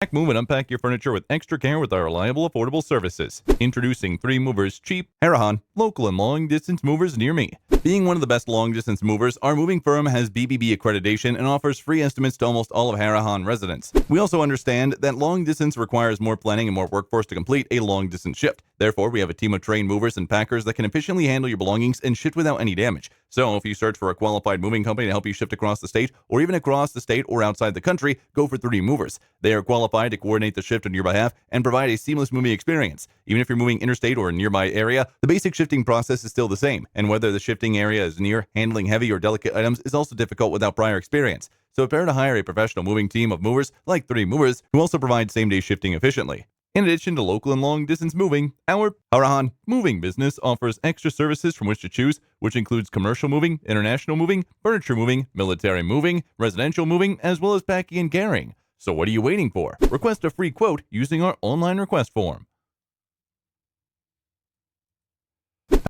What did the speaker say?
Pack, move, and unpack your furniture with extra care with our reliable, affordable services. Introducing 3 Movers Cheap, Harahan, local and long-distance movers near me. Being one of the best long-distance movers, our moving firm has BBB accreditation and offers free estimates to almost all of Harahan residents. We also understand that long distance requires more planning and more workforce to complete a long-distance shift. Therefore, we have a team of trained movers and packers that can efficiently handle your belongings and shift without any damage. So, if you search for a qualified moving company to help you shift across the state, or even across the state or outside the country, go for 3 Movers. They are qualified to coordinate the shift on your behalf and provide a seamless moving experience. Even if you're moving interstate or a nearby area, the basic shifting process is still the same, and whether the shifting area is near, handling heavy or delicate items is also difficult without prior experience. So prepare to hire a professional moving team of movers like 3 Movers who also provide same-day shifting efficiently. In addition to local and long-distance moving, our Harahan moving business offers extra services from which to choose, which includes commercial moving, international moving, furniture moving, military moving, residential moving, as well as packing and carrying. So what are you waiting for? Request a free quote using our online request form.